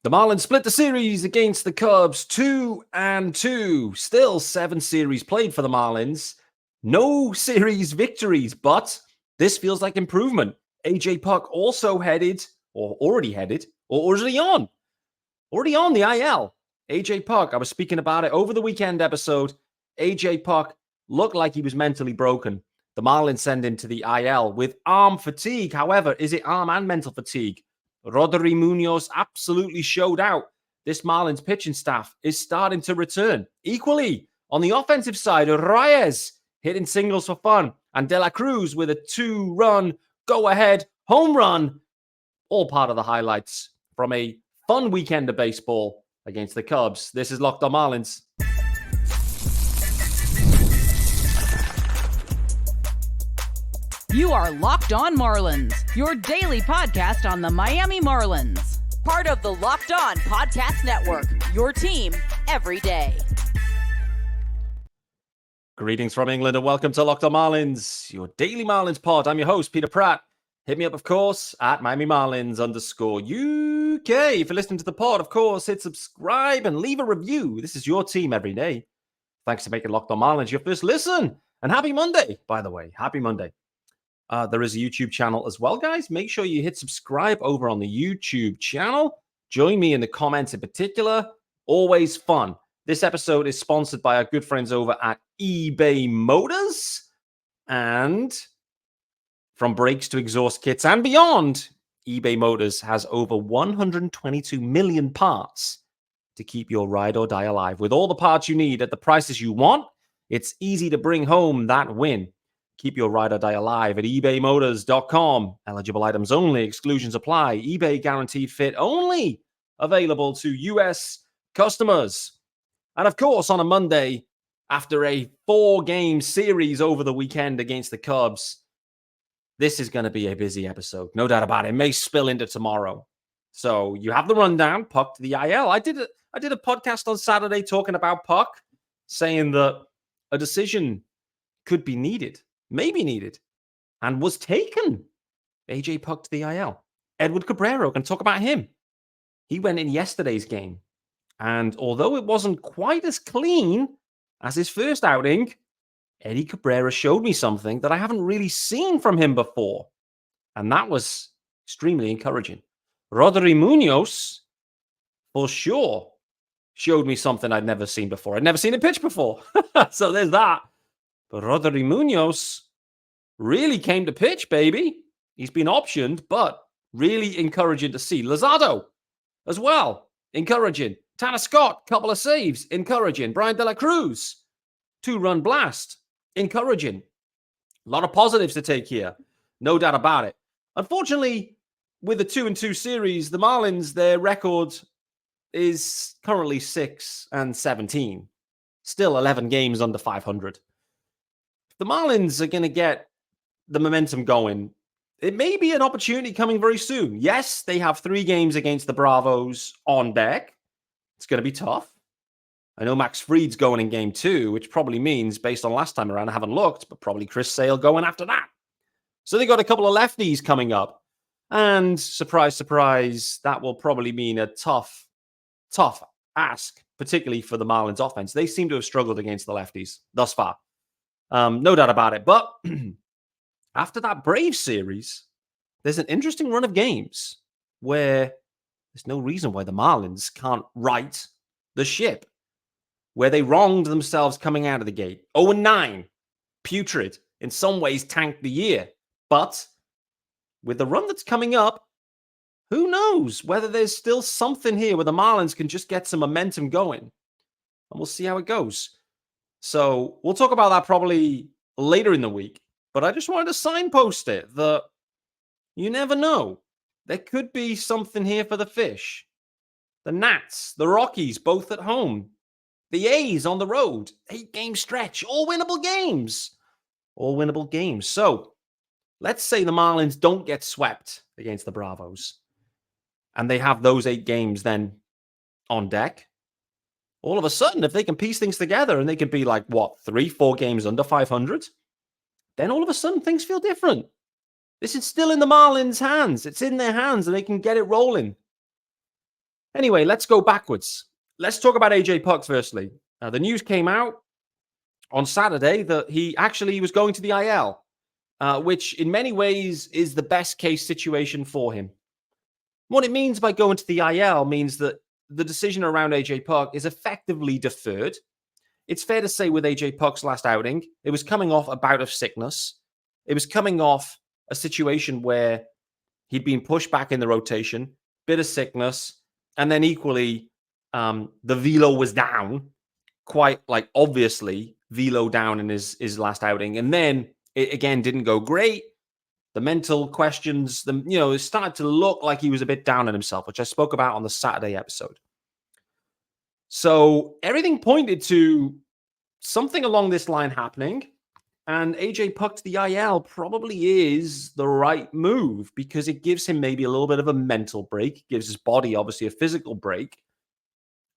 The Marlins split the series against the Cubs 2-2. Still 7 series played for the Marlins. No series victories, but this feels like improvement. AJ Puk also headed, or already headed, or already on the IL. AJ Puk, I was speaking about it over the weekend episode. AJ Puk looked like he was mentally broken. The Marlins send him to the IL with arm fatigue. However, is it arm and mental fatigue? Rodri Munoz absolutely showed out. This Marlins pitching staff is starting to return. Equally, on the offensive side, Reyes hitting singles for fun, and De La Cruz with a 2-run go-ahead home run. All part of the highlights from a fun weekend of baseball against the Cubs. This is Locked On Marlins. You are Locked On Marlins, your daily podcast on the Miami Marlins. Part of the Locked On Podcast Network, your team every day. Greetings from England and welcome to Locked On Marlins, your daily Marlins pod. I'm your host, Peter Pratt. Hit me up, of course, at Miami Marlins _UK. If you're listening to the pod, of course, hit subscribe and leave a review. This is your team every day. Thanks for making Locked On Marlins your first listen. And happy Monday, by the way. Happy Monday. There is a YouTube channel as well, guys. Make sure you hit subscribe over on the YouTube channel. Join me in the comments in particular. Always fun. This episode is sponsored by our good friends over at eBay Motors. And from brakes to exhaust kits and beyond, eBay Motors has over 122 million parts to keep your ride or die alive. With all the parts you need at the prices you want, it's easy to bring home that win. Keep your ride or die alive at ebaymotors.com. Eligible items only. Exclusions apply. eBay guaranteed fit only. Available to U.S. customers. And of course, on a Monday, after a 4-game series over the weekend against the Cubs, this is going to be a busy episode. No doubt about it. It may spill into tomorrow. So you have the rundown. Puk to the IL. I did a podcast on Saturday talking about Puk, saying that a decision could be needed. Maybe needed, and was taken. AJ Puk to the IL. Edward Cabrera, can talk about him. He went in yesterday's game, and although it wasn't quite as clean as his first outing, Eddie Cabrera showed me something that I haven't really seen from him before, and that was extremely encouraging. Rodri Munoz, for sure, showed me something I'd never seen before. I'd never seen him pitch before, so there's that. But Rodri Munoz really came to pitch, baby. He's been optioned, but really encouraging to see. Luzardo as well, encouraging. Tanner Scott, couple of saves, encouraging. Brian De La Cruz, 2-run blast, encouraging. A lot of positives to take here, no doubt about it. Unfortunately, with the 2-2 series, the Marlins, their record is currently 6-17. Still 11 games under 500. The Marlins are going to get the momentum going. It may be an opportunity coming very soon. Yes, they have 3 games against the Bravos on deck. It's going to be tough. I know Max Fried's going in game 2, which probably means, based on last time around, I haven't looked, but probably Chris Sale going after that. So they got a couple of lefties coming up. And surprise, surprise, that will probably mean a tough ask, particularly for the Marlins offense. They seem to have struggled against the lefties thus far. No doubt about it. But after that Braves series, there's an interesting run of games where there's no reason why the Marlins can't right the ship, where they wronged themselves coming out of the gate. 0-9, putrid, in some ways tanked the year. But with the run that's coming up, who knows whether there's still something here where the Marlins can just get some momentum going. And we'll see how it goes. So we'll talk about that probably later in the week. But I just wanted to signpost it that you never know. There could be something here for the Fish. The Nats, the Rockies, both at home. The A's on the road. 8-game stretch. All winnable games. All winnable games. So let's say the Marlins don't get swept against the Bravos. And they have those 8 games then on deck. All of a sudden, if they can piece things together and they can be like, 3-4 games under 500, then all of a sudden things feel different. This is still in the Marlins' hands. It's in their hands and they can get it rolling. Anyway, let's go backwards. Let's talk about AJ Puk firstly. The news came out on Saturday that he actually was going to the IL, which in many ways is the best case situation for him. What it means by going to the IL means that the decision around AJ Puk is effectively deferred. It's fair to say with AJ Puk's last outing, it was coming off a bout of sickness. It was coming off a situation where he'd been pushed back in the rotation, bit of sickness, and then equally, the velo was down, quite like obviously velo down in his last outing. And then it again didn't go great. The mental questions, it started to look like he was a bit down on himself, which I spoke about on the Saturday episode. So everything pointed to something along this line happening, and AJ Puk to the IL probably is the right move because it gives him maybe a little bit of a mental break, gives his body obviously a physical break,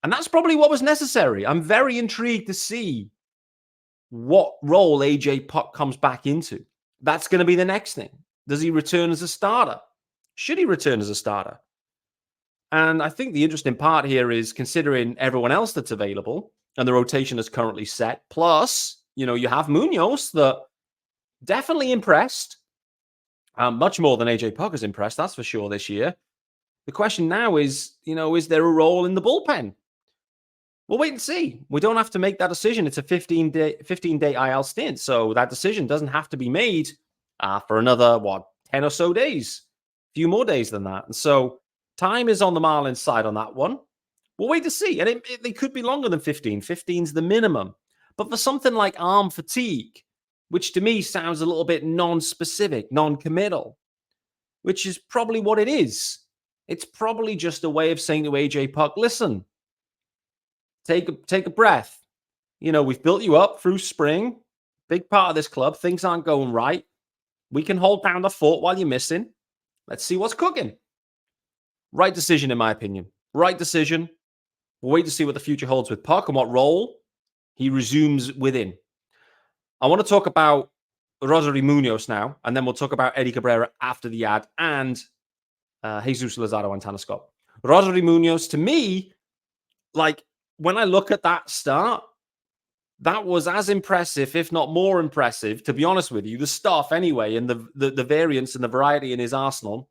and that's probably what was necessary. I'm very intrigued to see what role AJ Puk comes back into. That's going to be the next thing. Does he return as a starter? Should he return as a starter? And I think the interesting part here is considering everyone else that's available and the rotation is currently set. Plus, you have Munoz that definitely impressed. Much more than AJ Puk has impressed, that's for sure, this year. The question now is, is there a role in the bullpen? We'll wait and see. We don't have to make that decision. It's a 15-day IL stint, so that decision doesn't have to be made for another, 10 or so days. A few more days than that. And so time is on the Marlins side on that one. We'll wait to see. And it could be longer than 15. 15's the minimum. But for something like arm fatigue, which to me sounds a little bit non-specific, non-committal, which is probably what it is. It's probably just a way of saying to AJ Puk, listen, take a breath. We've built you up through spring. Big part of this club. Things aren't going right. We can hold down the fort while you're missing. Let's see what's cooking. Right decision, in my opinion. Right decision. We'll wait to see what the future holds with Puk and what role he resumes within. I want to talk about Rosario Munoz now, and then we'll talk about Eddie Cabrera after the ad and Jesus Luzardo and Tanner Scott. Rosario Munoz, to me, when I look at that start, that was as impressive, if not more impressive, to be honest with you, the stuff anyway, and the variance and the variety in his arsenal,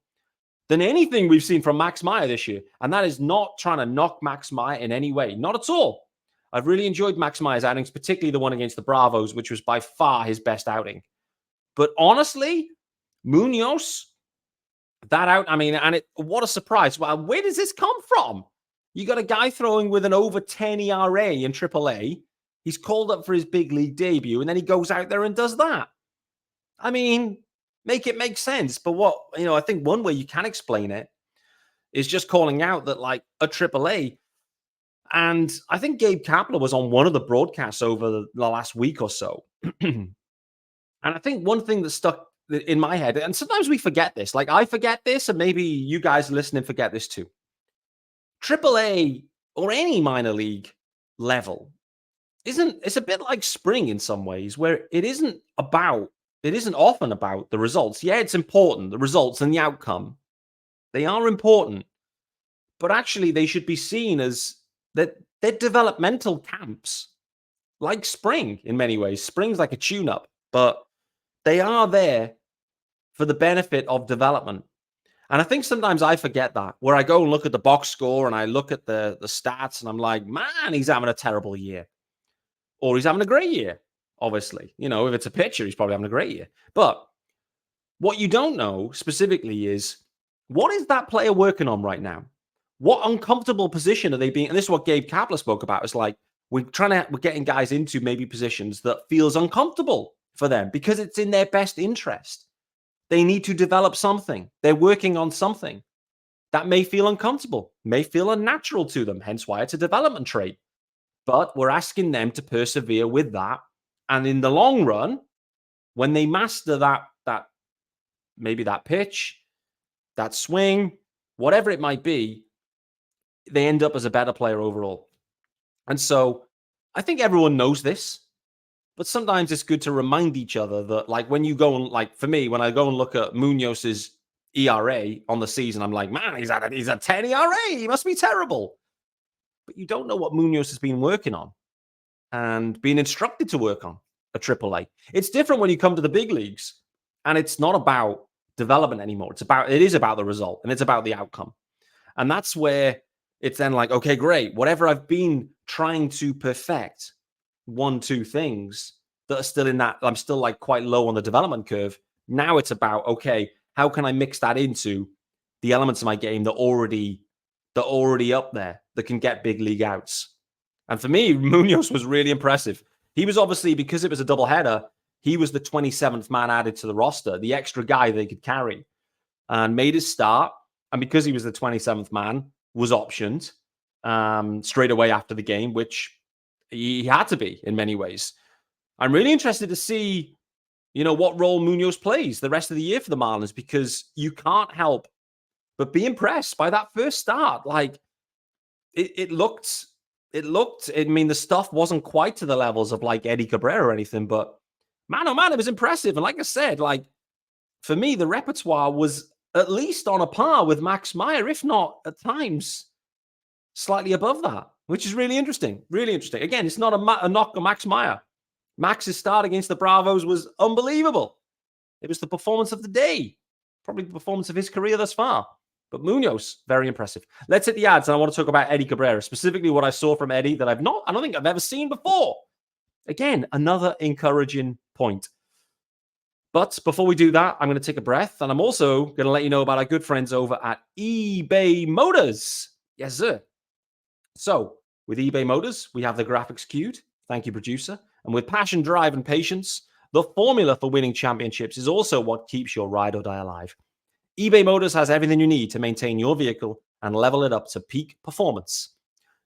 than anything we've seen from Max Meyer this year. And that is not trying to knock Max Meyer in any way. Not at all. I've really enjoyed Max Meyer's outings, particularly the one against the Bravos, which was by far his best outing. But honestly, Munoz, what a surprise. Well, where does this come from? You got a guy throwing with an over 10 ERA in AAA. He's called up for his big league debut, and then he goes out there and does that. Make it make sense. But I think one way you can explain it is just calling out that a AAA. And I think Gabe Kapler was on one of the broadcasts over the last week or so. And I think one thing that stuck in my head, and sometimes we forget this, I forget this, and maybe you guys listening forget this too. AAA or any minor league level it's a bit like spring in some ways, where it isn't often about the results. Yeah, it's important, the results and the outcome. They are important. But actually, they should be seen as that they're developmental camps, like spring in many ways. Spring's like a tune-up, but they are there for the benefit of development. And I think sometimes I forget that, where I go and look at the box score and I look at the stats and I'm like, man, he's having a terrible year. Or he's having a great year, obviously. If it's a pitcher, he's probably having a great year. But what you don't know specifically is, what is that player working on right now? What uncomfortable position are they being? And this is what Gabe Kapler spoke about. It's like we're getting guys into maybe positions that feels uncomfortable for them because it's in their best interest. They need to develop something. They're working on something that may feel uncomfortable, may feel unnatural to them, hence why it's a development trait. But we're asking them to persevere with that. And in the long run, when they master that maybe that pitch, that swing, whatever it might be, they end up as a better player overall. And so I think everyone knows this, but sometimes it's good to remind each other that, when you go and, for me, when I go and look at Munoz's ERA on the season, I'm like, man, he's a 10 ERA. He must be terrible. But you don't know what Munoz has been working on and being instructed to work on a AAA. It's different when you come to the big leagues, and it's not about development anymore. It is about the result, and it's about the outcome. And that's where it's then like, okay, great. Whatever I've been trying to perfect, 1-2 things that are still in that, I'm still like quite low on the development curve. Now it's about, okay, how can I mix that into the elements of my game that already up there that can get big league outs? And for me, Munoz was really impressive. He was obviously, because it was a doubleheader, he was the 27th man added to the roster, the extra guy they could carry, and made his start. And because he was the 27th man, was optioned straight away after the game, which he had to be in many ways. I'm really interested to see, what role Munoz plays the rest of the year for the Marlins, because you can't help but be impressed by that first start. Like, it looked, I mean, the stuff wasn't quite to the levels of like Eddie Cabrera or anything, but man, oh man, it was impressive. And like I said, like, for me, the repertoire was at least on a par with Max Meyer, if not at times slightly above that, which is really interesting. Really interesting. Again, it's not a knock on Max Meyer. Max's start against the Bravos was unbelievable. It was the performance of the day, probably the performance of his career thus far. But Munoz, very impressive. Let's hit the ads, and I want to talk about Eddie Cabrera, specifically what I saw from Eddie that I don't think I've ever seen before. Again, another encouraging point. But before we do that, I'm going to take a breath, and I'm also going to let you know about our good friends over at eBay Motors. Yes, sir. So, with eBay Motors, we have the graphics queued. Thank you, producer. And with passion, drive, and patience, the formula for winning championships is also what keeps your ride or die alive. eBay Motors has everything you need to maintain your vehicle and level it up to peak performance.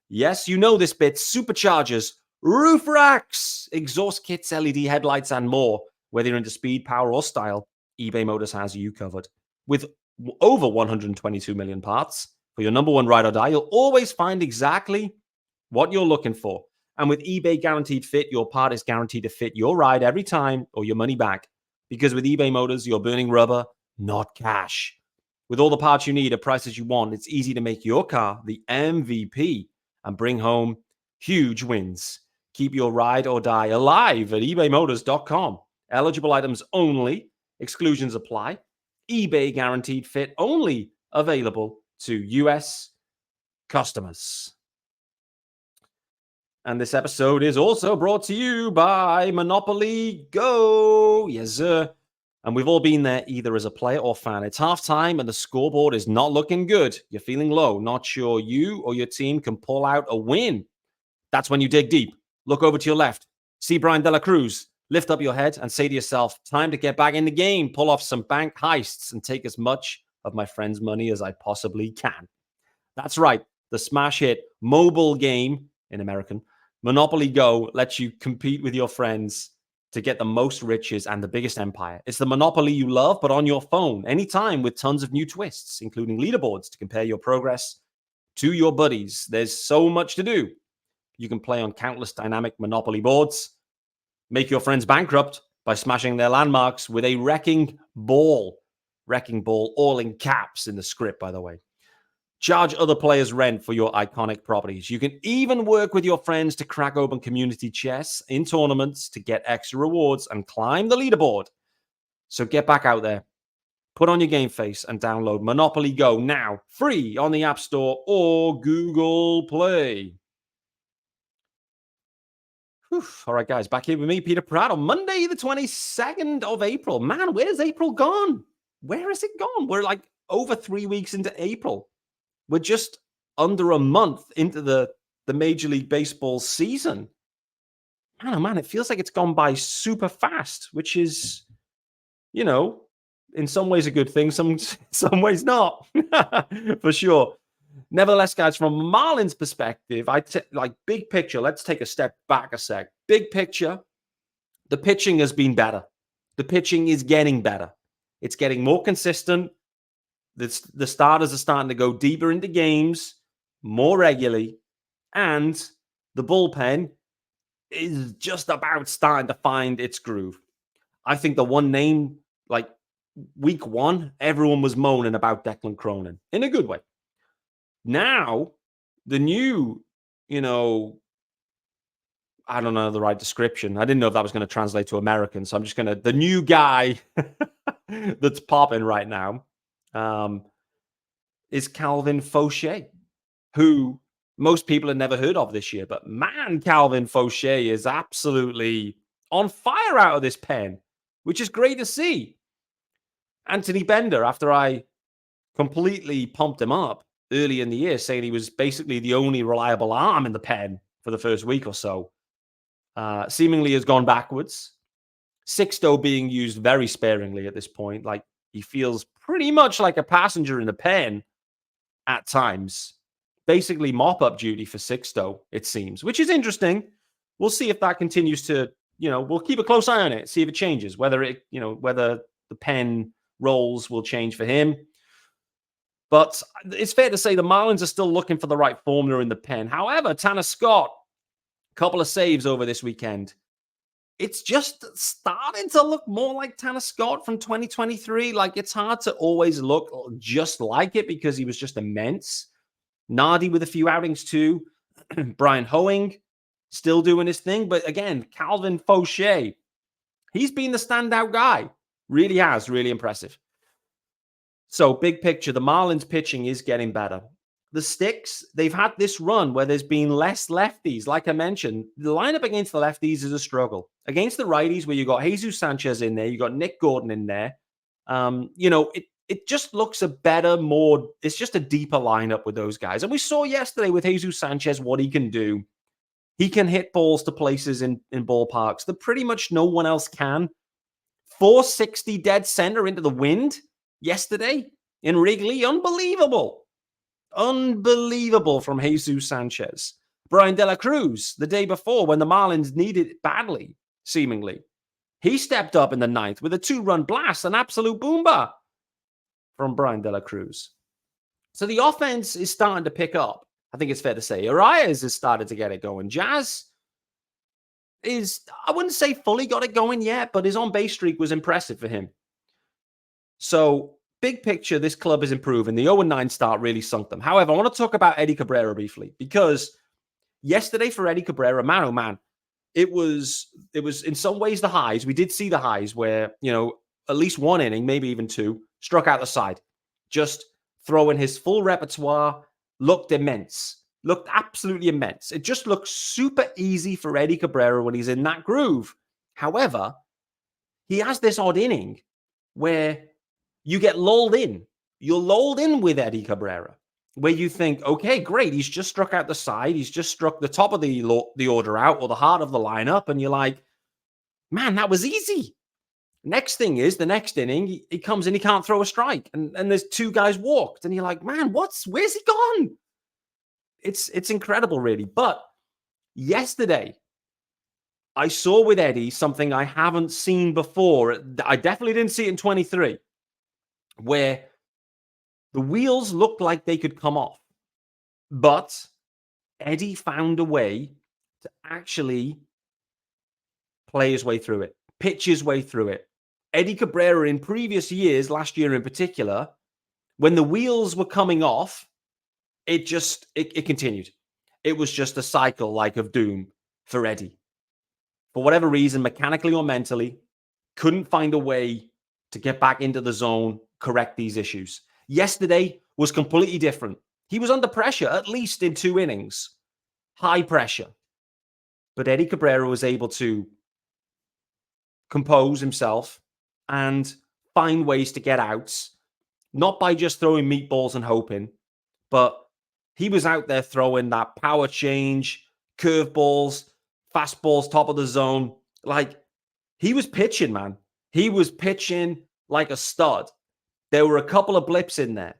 Yes, you know this bit: superchargers, roof racks, exhaust kits, LED headlights, and more. Whether you're into speed, power, or style, eBay Motors has you covered. With over 122 million parts for your number one ride or die, you'll always find exactly what you're looking for. And with eBay Guaranteed Fit, your part is guaranteed to fit your ride every time or your money back. Because with eBay Motors, you're burning rubber, not cash. With all the parts you need at prices you want, it's easy to make your car the MVP and bring home huge wins. Keep your ride or die alive at ebaymotors.com. Eligible items only. Exclusions apply. eBay Guaranteed Fit only available to U.S. customers. And this episode is also brought to you by Monopoly Go. Yes, sir. And we've all been there either as a player or fan. It's halftime and the scoreboard is not looking good. You're feeling low, not sure you or your team can pull out a win. That's when you dig deep. Look over to your left. See Brian De La Cruz. Lift up your head and say to yourself, time to get back in the game, pull off some bank heists, and take as much of my friend's money as I possibly can. That's right. The smash hit mobile game, in American, Monopoly Go, lets you compete with your friends to get the most riches and the biggest empire. It's the Monopoly you love, but on your phone, anytime, with tons of new twists, including leaderboards to compare your progress to your buddies. There's so much to do. You can play on countless dynamic Monopoly boards, make your friends bankrupt by smashing their landmarks with a wrecking ball. Wrecking ball, all in caps in the script, by the way. Charge other players rent for your iconic properties. You can even work with your friends to crack open community chests in tournaments to get extra rewards and climb the leaderboard. So get back out there, put on your game face, and download Monopoly Go now, free on the App Store or Google Play. Whew. All right, guys, back here with me, Peter Pratt, on Monday, the 22nd of April. Man, where's April gone? Where has it gone? We're like over 3 weeks into April. We're just under a month into the Major League Baseball season. Man, oh man, it feels like it's gone by super fast, which is, in some ways a good thing, some ways not, for sure. Nevertheless, guys, from Marlins' perspective, big picture, let's take a step back a sec. Big picture, the pitching has been better. The pitching is getting better. It's getting more consistent. The starters are starting to go deeper into games more regularly, and the bullpen is just about starting to find its groove. I think the one name, week one, everyone was moaning about Declan Cronin in a good way. Now, the new, I don't know the right description. I didn't know if that was going to translate to American. So I'm just going to, the new guy that's popping right now is Calvin Fauché, who most people had never heard of this year. But man, Calvin Fauché is absolutely on fire out of this pen, which is great to see. Anthony Bender, after I completely pumped him up early in the year, saying he was basically the only reliable arm in the pen for the first week or so, seemingly has gone backwards. Sixto being used very sparingly at this point. Like, he feels pretty much like a passenger in the pen at times. Basically mop-up duty for Sixto, it seems, which is interesting. We'll see if that continues to, we'll keep a close eye on it, see if it changes, whether the pen roles will change for him. But it's fair to say the Marlins are still looking for the right formula in the pen. However, Tanner Scott, a couple of saves over this weekend. It's just starting to look more like Tanner Scott from 2023. Like, it's hard to always look just like it because he was just immense. Nardi with a few outings too. Brian Hoeing still doing his thing. But again, Calvin Fauché, he's been the standout guy. Really has. Really impressive. So, big picture, the Marlins pitching is getting better. The sticks, they've had this run where there's been less lefties. Like I mentioned, the lineup against the lefties is a struggle. Against the righties, where you got Jesus Sanchez in there, you got Nick Gordon in there. It just looks a better, more, it's just a deeper lineup with those guys. And we saw yesterday with Jesus Sanchez what he can do. He can hit balls to places in ballparks that pretty much no one else can. 460 dead center into the wind yesterday in Wrigley. Unbelievable. Unbelievable from Jesus Sanchez. Brian De La Cruz, the day before when the Marlins needed it badly, seemingly. He stepped up in the ninth with a 2-run blast, an absolute boomba from Brian De La Cruz. So the offense is starting to pick up. I think it's fair to say. Arias has started to get it going. Jazz is, I wouldn't say fully got it going yet, but his on-base streak was impressive for him. So, big picture, this club is improving. The 0-9 start really sunk them. However, I want to talk about Eddie Cabrera briefly, because yesterday for Eddie Cabrera, man, oh man, it was in some ways the highs. We did see the highs where, at least one inning, maybe even two, struck out the side. Just throwing his full repertoire, looked immense. Looked absolutely immense. It just looks super easy for Eddie Cabrera when he's in that groove. However, he has this odd inning where you get lulled in. You're lulled in with Eddie Cabrera, where you think, okay, great, he's just struck out the side. He's just struck the top of the order out or the heart of the lineup. And you're like, man, that was easy. Next thing is the next inning, he comes in, he can't throw a strike. And there's two guys walked. And you're like, man, where's he gone? It's incredible, really. But yesterday, I saw with Eddie something I haven't seen before. I definitely didn't see it in 23, where the wheels looked like they could come off. But Eddie found a way to actually play his way through it, pitch his way through it. Eddie Cabrera in previous years, last year in particular, when the wheels were coming off, it continued. It was just a cycle like of doom for Eddie. For whatever reason, mechanically or mentally, couldn't find a way to get back into the zone, correct these issues. Yesterday was completely different. He was under pressure, at least in 2 innings. High pressure. But Eddie Cabrera was able to compose himself and find ways to get outs, not by just throwing meatballs and hoping, but he was out there throwing that power change, curveballs, fastballs, top of the zone. Like, he was pitching, man. He was pitching like a stud. There were a couple of blips in there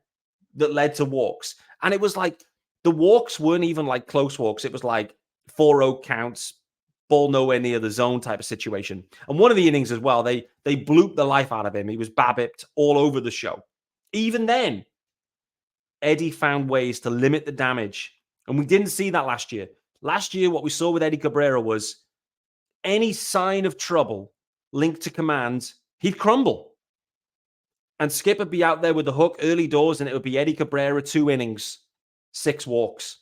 that led to walks. And it was like, the walks weren't even like close walks. It was like 4-0 counts, ball nowhere near the zone type of situation. And one of the innings as well, they blooped the life out of him. He was babbipped all over the show. Even then, Eddie found ways to limit the damage. And we didn't see that last year. Last year, what we saw with Eddie Cabrera was any sign of trouble linked to command, he'd crumble. And Skip would be out there with the hook early doors, and it would be Eddie Cabrera, 2 innings, 6 walks.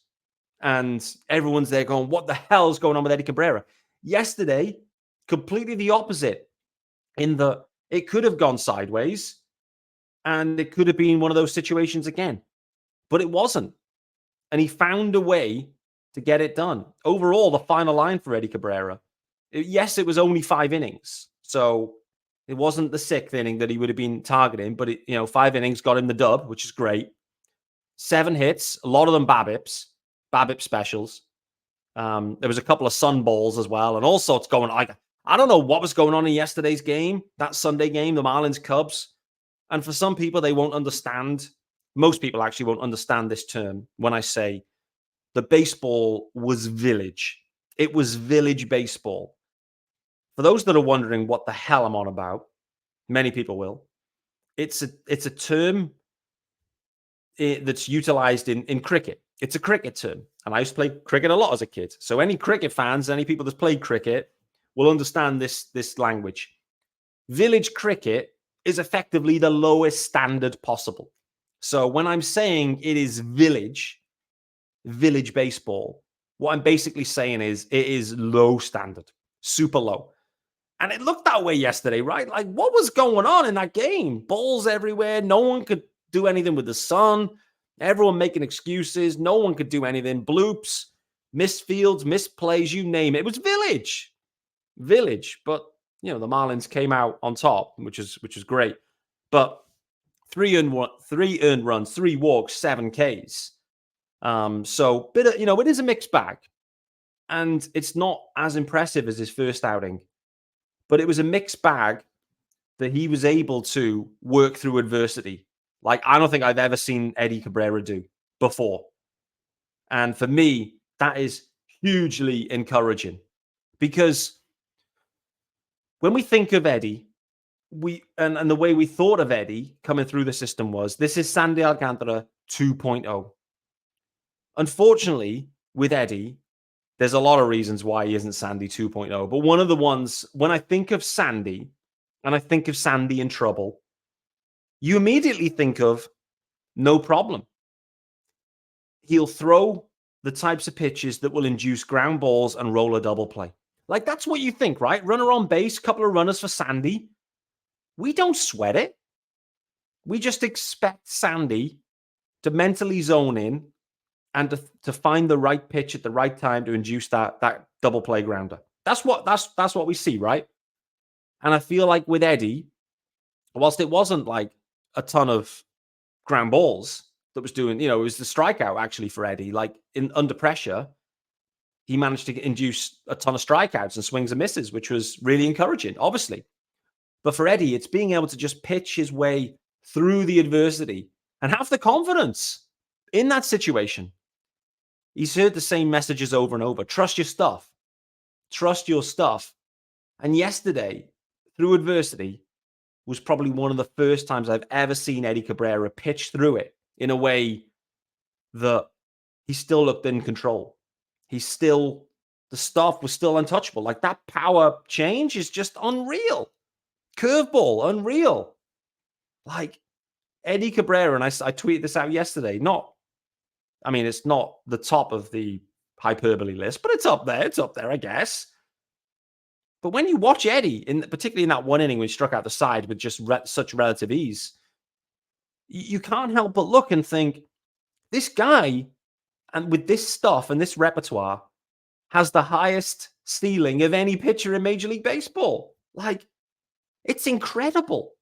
And everyone's there going, what the hell's going on with Eddie Cabrera? Yesterday, completely the opposite, in that it could have gone sideways, and it could have been one of those situations again. But it wasn't. And he found a way to get it done. Overall, the final line for Eddie Cabrera, yes, it was only 5 innings. So it wasn't the 6th inning that he would have been targeting, but 5 innings got him the dub, which is great. 7 hits, a lot of them BABIP specials. There was a couple of sun balls as well, and all sorts going on. I don't know what was going on in yesterday's game, that Sunday game, the Marlins Cubs. And for some people, they won't understand. Most people actually won't understand this term when I say the baseball was village. It was village baseball. For those that are wondering what the hell I'm on about, many people will. It's a term that's utilized in cricket. It's a cricket term. And I used to play cricket a lot as a kid. So any cricket fans, any people that's played cricket will understand this language. Village cricket is effectively the lowest standard possible. So when I'm saying it is village baseball, what I'm basically saying is it is low standard, super low. And it looked that way yesterday, right? Like, what was going on in that game? Balls everywhere. No one could do anything with the sun. Everyone making excuses. No one could do anything. Bloops, missed fields, missed plays, you name it. It was village. But, the Marlins came out on top, which is great. But 3 earned runs, 3 walks, 7 Ks. So, it is a mixed bag. And it's not as impressive as his first outing. But it was a mixed bag that he was able to work through adversity. Like, I don't think I've ever seen Eddie Cabrera do before. And for me, that is hugely encouraging. Because when we think of Eddie, and the way we thought of Eddie coming through the system was, this is Sandy Alcantara 2.0. Unfortunately, with Eddie, there's a lot of reasons why he isn't Sandy 2.0. But one of the ones, when I think of Sandy, and I think of Sandy in trouble, you immediately think of no problem. He'll throw the types of pitches that will induce ground balls and roll a double play. Like, that's what you think, right? Runner on base, couple of runners for Sandy. We don't sweat it. We just expect Sandy to mentally zone in and to find the right pitch at the right time to induce that double play grounder. That's what we see, right? And I feel like with Eddie, whilst it wasn't like a ton of ground balls that was doing, it was the strikeout actually for Eddie. Like, under pressure, he managed to induce a ton of strikeouts and swings and misses, which was really encouraging, obviously. But for Eddie, it's being able to just pitch his way through the adversity and have the confidence in that situation. He's heard the same messages over and over. Trust your stuff. Trust your stuff. And yesterday, through adversity, was probably one of the first times I've ever seen Eddie Cabrera pitch through it in a way that he still looked in control. The stuff was still untouchable. Like, that power change is just unreal. Curveball, unreal. Like, Eddie Cabrera, and I tweeted this out yesterday, it's not the top of the hyperbole list, but it's up there. It's up there, I guess. But when you watch Eddie, particularly in that one inning when he struck out the side with just such relative ease, you can't help but look and think, this guy, and with this stuff and this repertoire, has the highest ceiling of any pitcher in Major League Baseball. Like, it's incredible.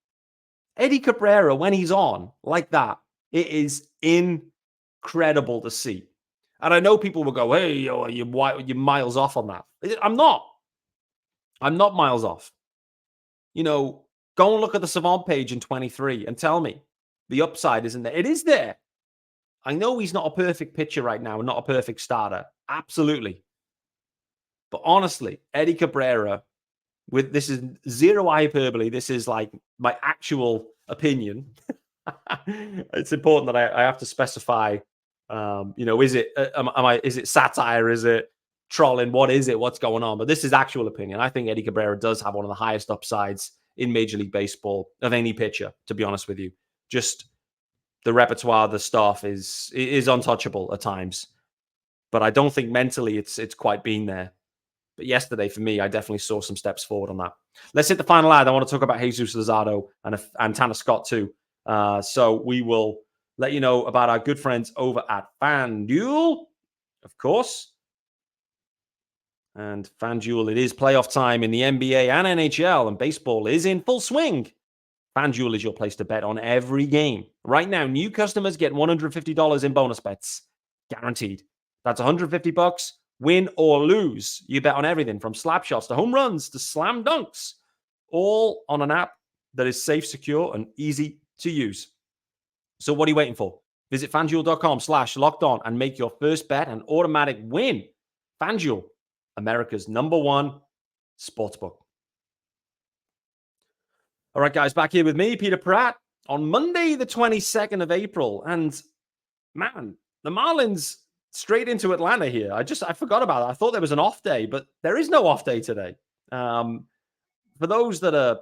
Eddie Cabrera, when he's on like that, it is incredible to see. And I know people will go, hey, you're miles off on that. I'm not miles off. Go and look at the Savant page in 23 and tell me the upside isn't there. It is there. I know he's not a perfect pitcher right now and not a perfect starter. Absolutely. But honestly, Eddie Cabrera, this is zero hyperbole. This is like my actual opinion. It's important that I have to specify, is it satire? Is it trolling? What is it? What's going on? But this is actual opinion. I think Eddie Cabrera does have one of the highest upsides in Major League Baseball of any pitcher, to be honest with you. Just the repertoire, the stuff is untouchable at times. But I don't think mentally it's quite been there. But yesterday, for me, I definitely saw some steps forward on that. Let's hit the final ad. I want to talk about Jesus Luzardo and Tanner Scott too. So we will let you know about our good friends over at FanDuel, of course. And FanDuel, it is playoff time in the NBA and NHL, and baseball is in full swing. FanDuel is your place to bet on every game. Right now, new customers get $150 in bonus bets, guaranteed. That's $150, win or lose. You bet on everything from slap shots to home runs to slam dunks, all on an app that is safe, secure, and easy to use. So what are you waiting for? Visit FanDuel.com/lockedon and make your first bet an automatic win. FanDuel, America's #1 sportsbook. All right, guys, back here with me, Peter Pratt, on Monday, the 22nd of April. And man, the Marlins straight into Atlanta here. I forgot about it. I thought there was an off day, but there is no off day today. For those that are,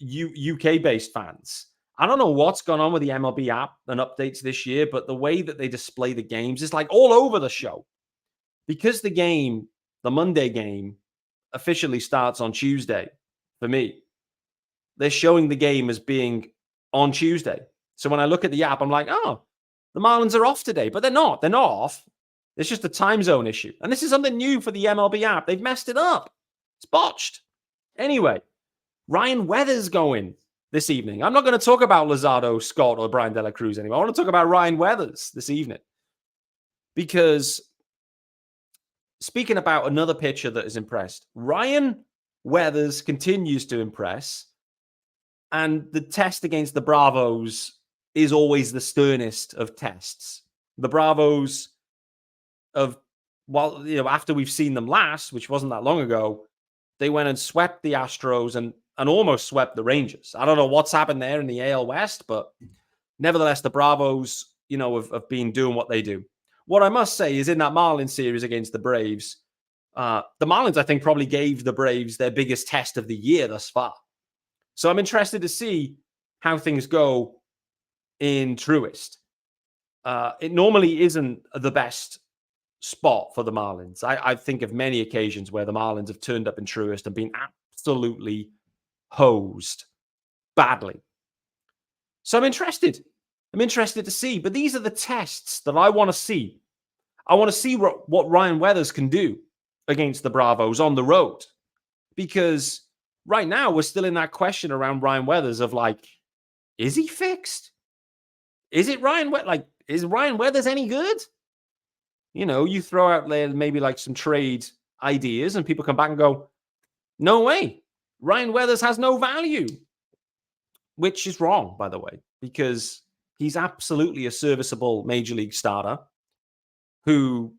UK-based fans, I don't know what's gone on with the MLB app and updates this year, but the way that they display the games is like all over the show. Because the Monday game, officially starts on Tuesday for me, they're showing the game as being on Tuesday. So when I look at the app, I'm like, oh, the Marlins are off today. But they're not. They're not off. It's just a time zone issue. And this is something new for the MLB app. They've messed it up. It's botched. Anyway, Ryan Weathers going this evening. I'm not going to talk about Luzardo, Scott, or Brian De La Cruz anymore. I want to talk about Ryan Weathers this evening. Because speaking about another pitcher that is impressed, Ryan Weathers continues to impress. And the test against the Bravos is always the sternest of tests. The Bravos after we've seen them last, which wasn't that long ago, they went and swept the Astros and almost swept the Rangers. I don't know what's happened there in the AL West, but nevertheless, the Bravos, have been doing what they do. What I must say is in that Marlins series against the Braves, the Marlins, I think, probably gave the Braves their biggest test of the year thus far. So I'm interested to see how things go in Truist. It normally isn't the best spot for the Marlins. I think of many occasions where the Marlins have turned up in Truist and been absolutely hosed badly. So I'm interested. I'm interested to see. But these are the tests that I want to see. I want to see what Ryan Weathers can do against the Bravos on the road. Because right now we're still in that question around Ryan Weathers of like, is he fixed? Is Ryan Weathers any good? You throw out there maybe like some trade ideas and people come back and go, no way. Ryan Weathers has no value. Which is wrong, by the way, because he's absolutely a serviceable major league starter who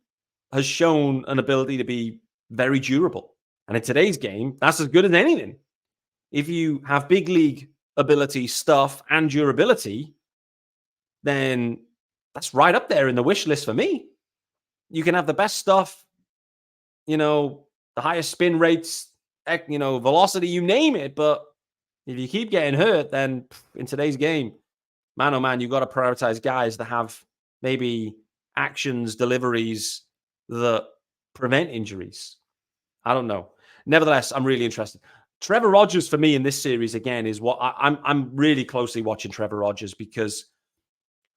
has shown an ability to be very durable. And in today's game, that's as good as anything. If you have big league ability, stuff, and durability, then that's right up there in the wish list for me. You can have the best stuff, the highest spin rates, velocity, you name it. But if you keep getting hurt, then in today's game, man, oh man, you've got to prioritize guys that have maybe actions, deliveries that prevent injuries. I don't know. Nevertheless, I'm really interested. Trevor Rogers for me in this series again is what I'm really closely watching Trevor Rogers, because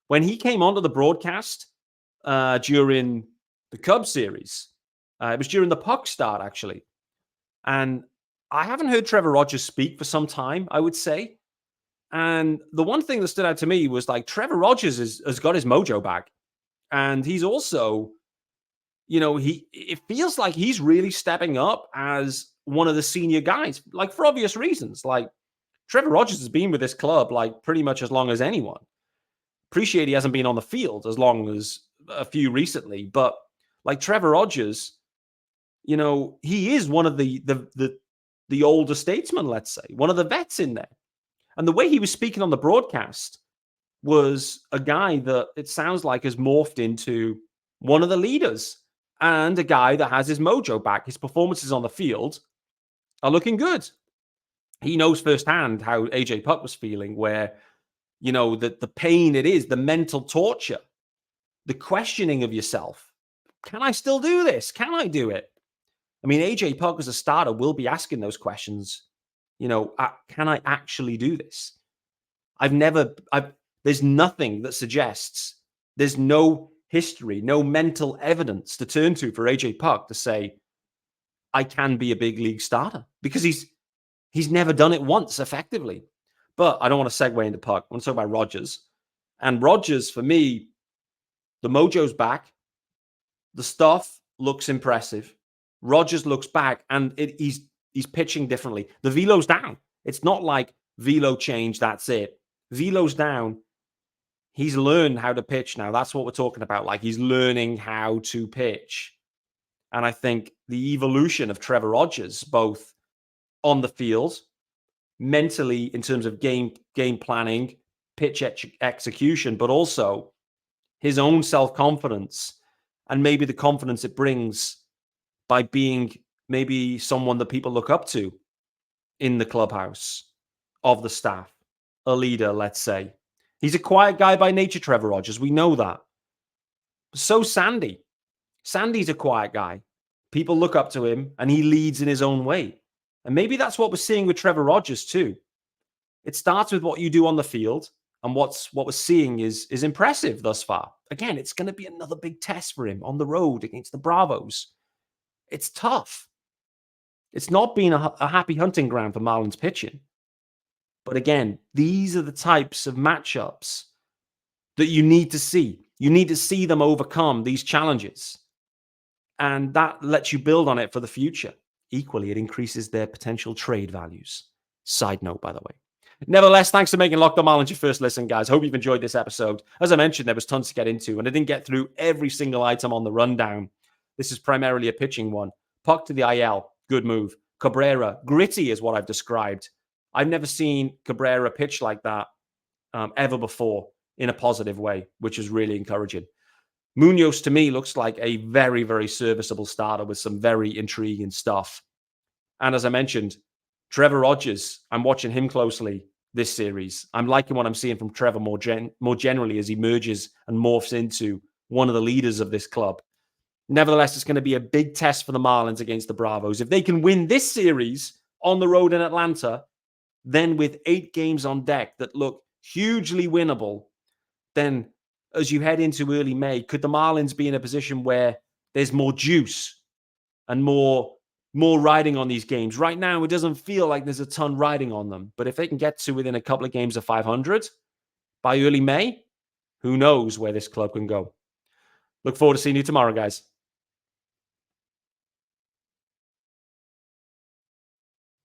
when he came onto the broadcast during the Cubs series, it was during the Puck start actually, and I haven't heard Trevor Rogers speak for some time, I would say. And the one thing that stood out to me was like Trevor Rogers has got his mojo back, and he's also, it feels like he's really stepping up as one of the senior guys, like for obvious reasons. Like Trevor Rogers has been with this club like pretty much as long as anyone. Appreciate he hasn't been on the field as long as a few recently, but like Trevor Rogers, he is one of the older statesmen, let's say, one of the vets in there. And the way he was speaking on the broadcast was a guy that it sounds like has morphed into one of the leaders and a guy that has his mojo back. His performances on the field are looking good. he knows firsthand how AJ Puck was feeling, where, the pain it is, the mental torture, the questioning of yourself. Can I still do this? Can I do it? I mean, AJ Puck as a starter will be asking those questions. Can I actually do this? There's nothing that suggests, there's no history, no mental evidence to turn to for AJ Puck to say, I can be a big league starter, because he's never done it once effectively. But I don't want to segue into Puck. I want to talk about Rogers. And Rogers, for me, the mojo's back. The stuff looks impressive. Rogers looks back, and he's pitching differently. The velo's down. It's not like velo change, that's it. Velo's down. He's learned how to pitch now. That's what we're talking about. Like, he's learning how to pitch. And I think the evolution of Trevor Rogers, both on the field, mentally in terms of game planning, pitch execution, but also his own self-confidence, and maybe the confidence it brings by being maybe someone that people look up to in the clubhouse, of the staff, a leader, let's say. He's a quiet guy by nature, Trevor Rogers. We know that. So Sandy. Sandy's a quiet guy. People look up to him, and he leads in his own way. And maybe that's what we're seeing with Trevor Rogers too. It starts with what you do on the field, and what we're seeing is impressive thus far. Again, it's going to be another big test for him on the road against the Bravos. It's tough. It's not been a happy hunting ground for Marlins pitching. But again, these are the types of matchups that you need to see. You need to see them overcome these challenges. And that lets you build on it for the future. Equally, it increases their potential trade values. Side note, by the way. Nevertheless, thanks for making Locked On Marlins your first listen, guys. Hope you've enjoyed this episode. As I mentioned, there was tons to get into, and I didn't get through every single item on the rundown. This is primarily a pitching one. Puck to the IL, good move. Cabrera, gritty is what I've described. I've never seen Cabrera pitch like that ever before in a positive way, which is really encouraging. Munoz, to me, looks like a very, very serviceable starter with some very intriguing stuff. And as I mentioned, Trevor Rogers, I'm watching him closely this series. I'm liking what I'm seeing from Trevor more generally as he merges and morphs into one of the leaders of this club. Nevertheless, it's going to be a big test for the Marlins against the Bravos. If they can win this series on the road in Atlanta, then with 8 games on deck that look hugely winnable, then as you head into early May, could the Marlins be in a position where there's more juice and more riding on these games? Right now, it doesn't feel like there's a ton riding on them. But if they can get to within a couple of games of 500 by early May, who knows where this club can go. Look forward to seeing you tomorrow, guys.